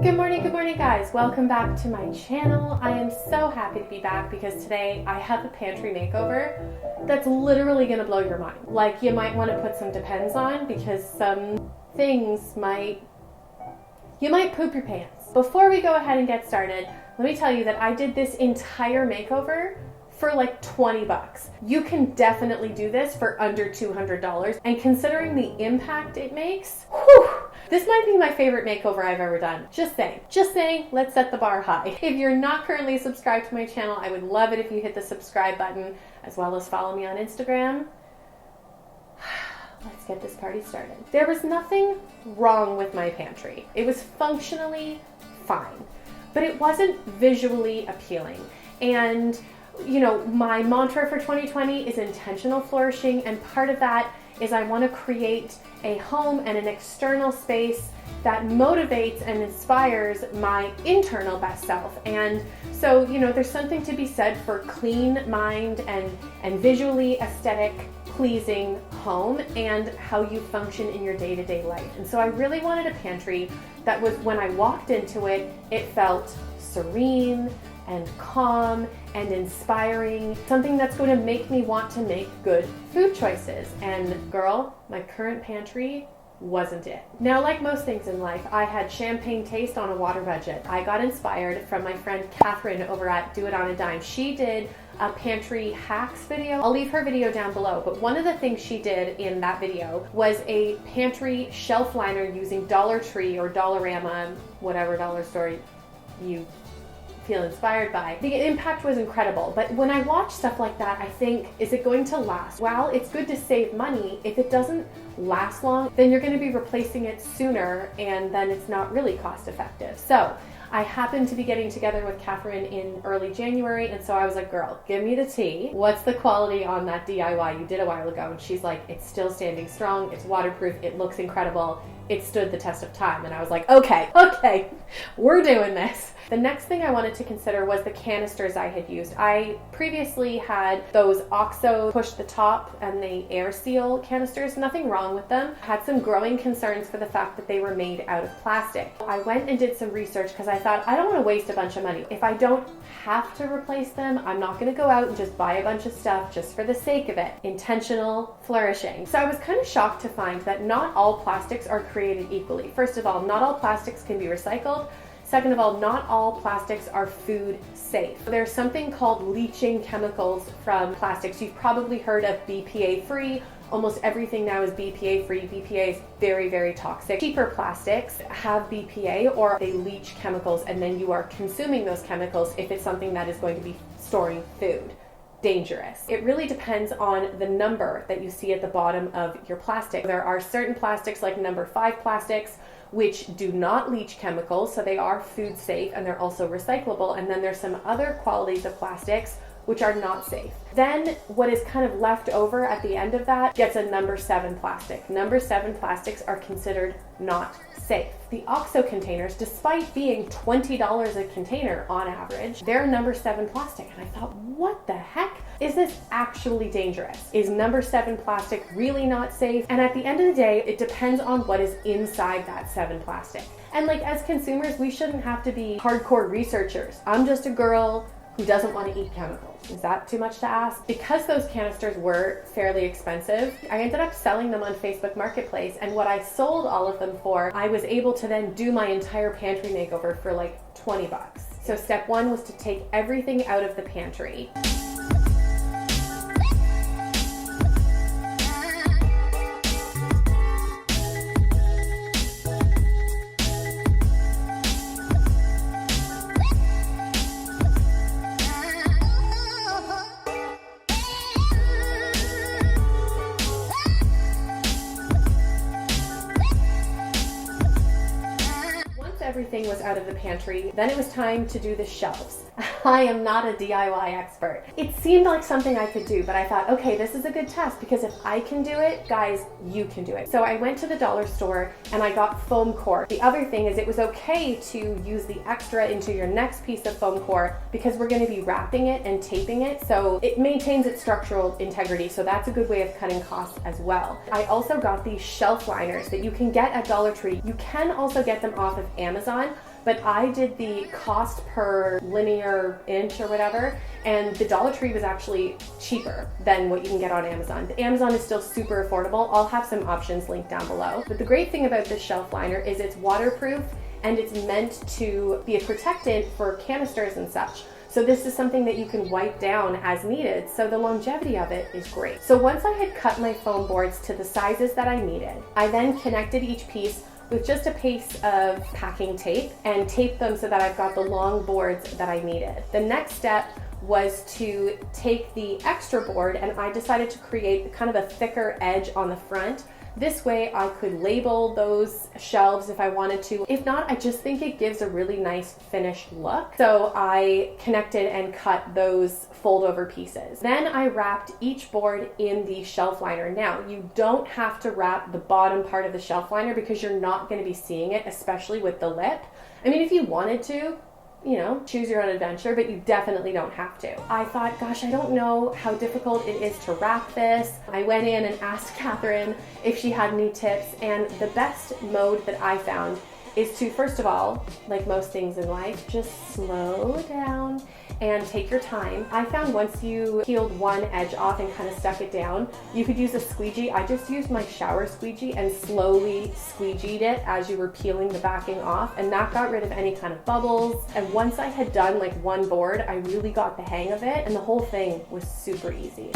Good morning guys. Welcome back to my channel. I am so happy to be back because today I have a pantry makeover that's literally gonna blow your mind. Like, you might want to put some Depends on because some things you might poop your pants. Before we go ahead and get started, let me tell you that I did this entire makeover for like 20 bucks. You can definitely do this for under $200, and considering the impact it makes, whew, this might be my favorite makeover I've ever done. Just saying, let's set the bar high. If you're not currently subscribed to my channel, I would love it if you hit the subscribe button, as well as follow me on Instagram. Let's get this party started. There was nothing wrong with my pantry. It was functionally fine, but it wasn't visually appealing. And you know, my mantra for 2020 is intentional flourishing, and part of that is I want to create a home and an external space that motivates and inspires my internal best self. And so, you know, there's something to be said for clean mind and visually aesthetic pleasing home and how you function in your day-to-day life. And so I really wanted a pantry that was, when I walked into it, it felt serene and calm and inspiring, something that's going to make me want to make good food choices. And girl, my current pantry wasn't it. Now, like most things in life, I had champagne taste on a water budget. I got inspired from my friend Catherine over at Do It On a Dime. She did a pantry hacks video. I'll leave her video down below, but one of the things she did in that video was a pantry shelf liner using Dollar Tree or Dollarama, whatever dollar store you feel inspired by. The impact was incredible, but when I watch stuff like that, I think, is it going to last? Well, it's good to save money. If it doesn't last long, then you're going to be replacing it sooner, and then it's not really cost effective. So I happened to be getting together with Catherine in early January, and so I was like, girl, give me the tea. What's the quality on that DIY you did a while ago? And she's like, it's still standing strong, it's waterproof, it looks incredible, it stood the test of time. And I was like, okay, we're doing this. The next thing I wanted to consider was the canisters I had used. I previously had those OXO push the top and the air seal canisters. Nothing wrong with them. Had some growing concerns for the fact that they were made out of plastic. I went and did some research because I thought, I don't want to waste a bunch of money. If I don't have to replace them, I'm not going to go out and just buy a bunch of stuff just for the sake of it. Intentional flourishing. So I was kind of shocked to find that not all plastics are created equally. First of all, not all plastics can be recycled. Second of all, not all plastics are food safe. There's something called leaching chemicals from plastics. You've probably heard of BPA free. Almost everything now is BPA free. BPA is very, very toxic. Cheaper plastics have BPA, or they leach chemicals, and then you are consuming those chemicals if it's something that is going to be storing food. Dangerous. It really depends on the number that you see at the bottom of your plastic. There are certain plastics, like number 5 plastics, which do not leach chemicals, so they are food safe and they're also recyclable. And then there's some other qualities of plastics which are not safe. Then what is kind of left over at the end of that gets a number 7 plastic. Number 7 plastics are considered not safe. The OXO containers, despite being $20 a container on average, they're number 7 plastic. And I thought, what the heck? Is this actually dangerous? Is number 7 plastic really not safe? And at the end of the day, it depends on what is inside that 7 plastic. And like, as consumers, we shouldn't have to be hardcore researchers. I'm just a girl who doesn't want to eat chemicals. Is that too much to ask? Because those canisters were fairly expensive, I ended up selling them on Facebook Marketplace, and what I sold all of them for, I was able to then do my entire pantry makeover for like 20 bucks. So step 1 was to take everything out of the pantry. Everything was out of the pantry, then it was time to do the shelves. I am not a DIY expert. It seemed like something I could do, but I thought, okay, this is a good test because if I can do it, guys, you can do it. So I went to the dollar store and I got foam core. The other thing is it was okay to use the extra into your next piece of foam core because we're going to be wrapping it and taping it, so it maintains its structural integrity. So that's a good way of cutting costs as well. I also got these shelf liners that you can get at Dollar Tree. You can also get them off of Amazon. but I did the cost per linear inch or whatever, and the Dollar Tree was actually cheaper than what you can get on Amazon. Amazon is still super affordable. I'll have some options linked down below. But the great thing about this shelf liner is it's waterproof and it's meant to be a protectant for canisters and such. So this is something that you can wipe down as needed, so the longevity of it is great. So once I had cut my foam boards to the sizes that I needed, I then connected each piece with just a piece of packing tape and taped them so that I've got the long boards that I needed. The next step was to take the extra board, and I decided to create kind of a thicker edge on the front. This way I could label those shelves if I wanted to. If not, I just think it gives a really nice finished look. So I connected and cut those fold over pieces. Then I wrapped each board in the shelf liner. Now, you don't have to wrap the bottom part of the shelf liner because you're not going to be seeing it, especially with the lip. I mean, if you wanted to, you know, choose your own adventure, but you definitely don't have to. I thought, gosh, I don't know how difficult it is to wrap this. I went in and asked Catherine if she had any tips, and the best mode that I found is to, first of all, like most things in life, just slow down and take your time. I found once you peeled one edge off and kind of stuck it down, you could use a squeegee. I just used my shower squeegee and slowly squeegeed it as you were peeling the backing off, and that got rid of any kind of bubbles. And once I had done like one board, I really got the hang of it, and the whole thing was super easy.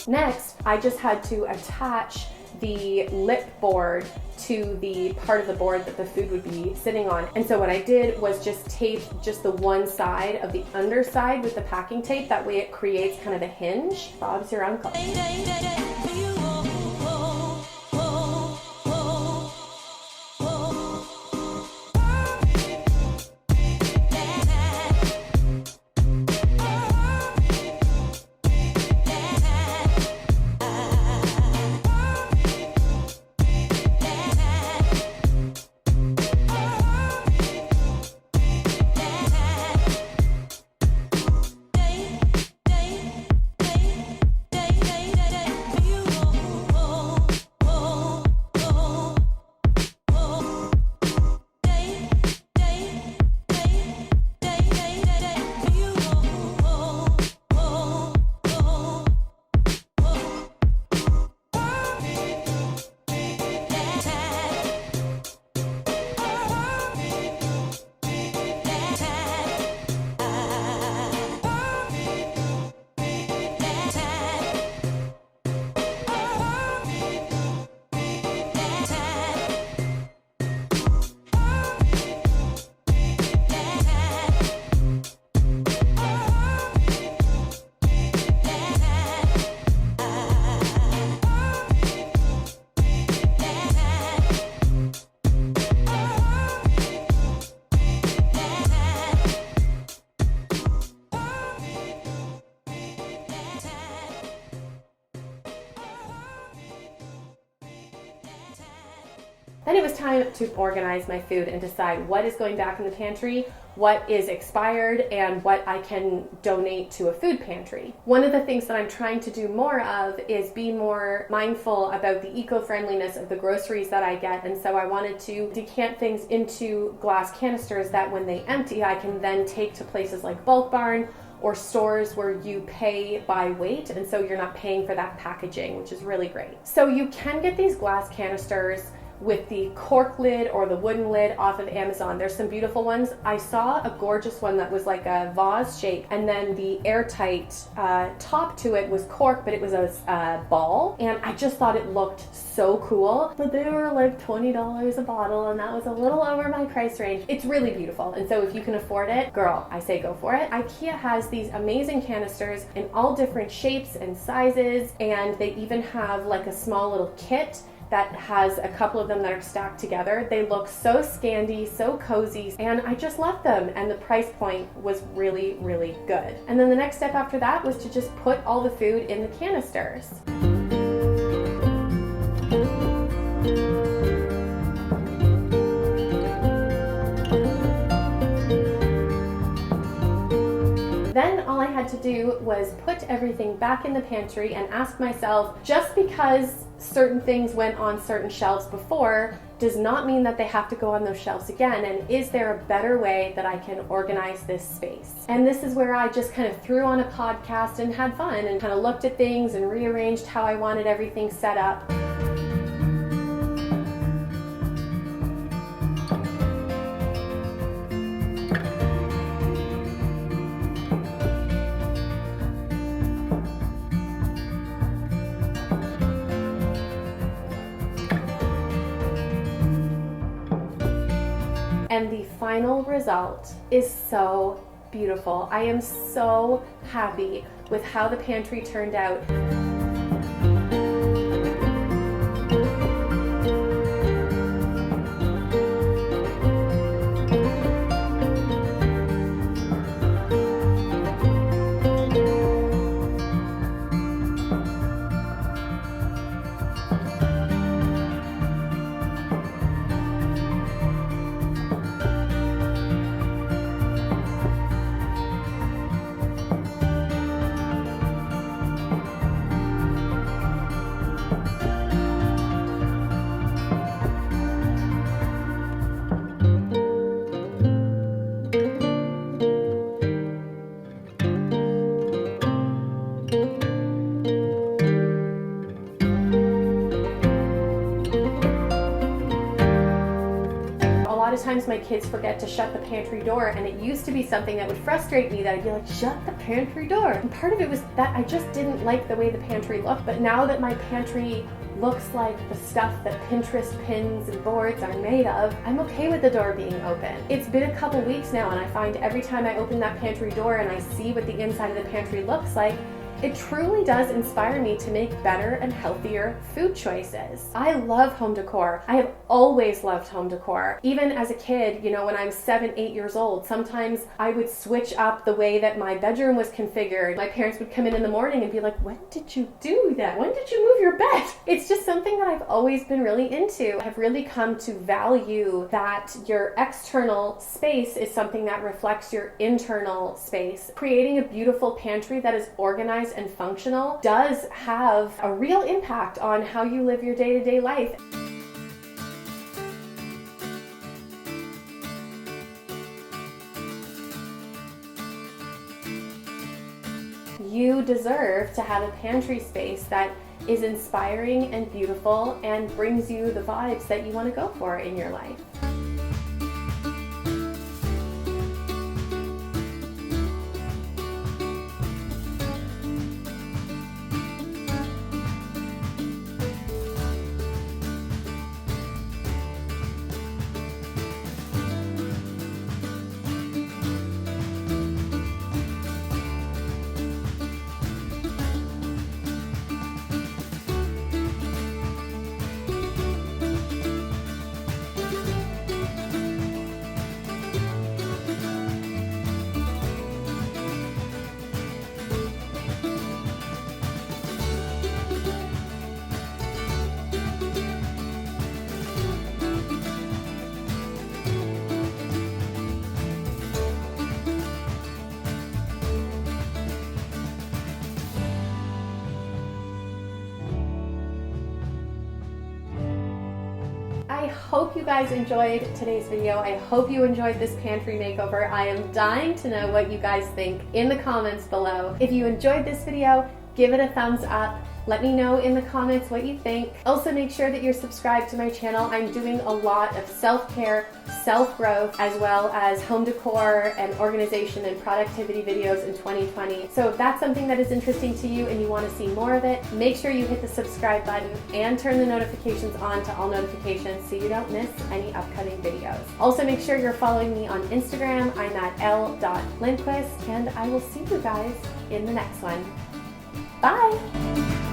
Next, I just had to attach the lip board to the part of the board that the food would be sitting on. And so what I did was just tape just the one side of the underside with the packing tape. That way it creates kind of a hinge. Bob's your uncle. Then it was time to organize my food and decide what is going back in the pantry, what is expired, and what I can donate to a food pantry. One of the things that I'm trying to do more of is be more mindful about the eco-friendliness of the groceries that I get, and so I wanted to decant things into glass canisters that when they empty, I can then take to places like Bulk Barn or stores where you pay by weight, and so you're not paying for that packaging, which is really great. So you can get these glass canisters with the cork lid or the wooden lid off of Amazon. There's some beautiful ones. I saw a gorgeous one that was like a vase shape, and then the airtight top to it was cork, but it was a ball, and I just thought it looked so cool. But they were like $20 a bottle, and that was a little over my price range. It's really beautiful, and so if you can afford it, girl, I say go for it. Ikea has these amazing canisters in all different shapes and sizes, and they even have like a small little kit that has a couple of them that are stacked together. They look so Scandi, so cozy, and I just love them, and the price point was really, really good. And then the next step after that was to just put all the food in the canisters. Then all I had to do was put everything back in the pantry and ask myself, just because certain things went on certain shelves before does not mean that they have to go on those shelves again. And is there a better way that I can organize this space? And this is where I just kind of threw on a podcast and had fun and kind of looked at things and rearranged how I wanted everything set up. And the final result is so beautiful. I am so happy with how the pantry turned out. A lot of times my kids forget to shut the pantry door, and it used to be something that would frustrate me, that I'd be like, shut the pantry door. And part of it was that I just didn't like the way the pantry looked. But now that my pantry looks like the stuff that Pinterest pins and boards are made of, I'm okay with the door being open. It's been a couple weeks now, and I find every time I open that pantry door and I see what the inside of the pantry looks like, it truly does inspire me to make better and healthier food choices. I love home decor. I have always loved home decor. Even as a kid, you know, when I was 7, 8 years old, sometimes I would switch up the way that my bedroom was configured. My parents would come in the morning and be like, when did you do that? When did you move your bed? It's just something that I've always been really into. I've really come to value that your external space is something that reflects your internal space. Creating a beautiful pantry that is organized and functional does have a real impact on how you live your day-to-day life. You deserve to have a pantry space that is inspiring and beautiful and brings you the vibes that you want to go for in your life. I hope you guys enjoyed today's video. I hope you enjoyed this pantry makeover. I am dying to know what you guys think in the comments below. If you enjoyed this video, give it a thumbs up. Let me know in the comments what you think. Also, make sure that you're subscribed to my channel. I'm doing a lot of self-care, self-growth, as well as home decor and organization and productivity videos in 2020. So if that's something that is interesting to you and you want to see more of it, make sure you hit the subscribe button and turn the notifications on to all notifications so you don't miss any upcoming videos. Also, make sure you're following me on Instagram. I'm at Elle.Lindquist, and I will see you guys in the next one. Bye!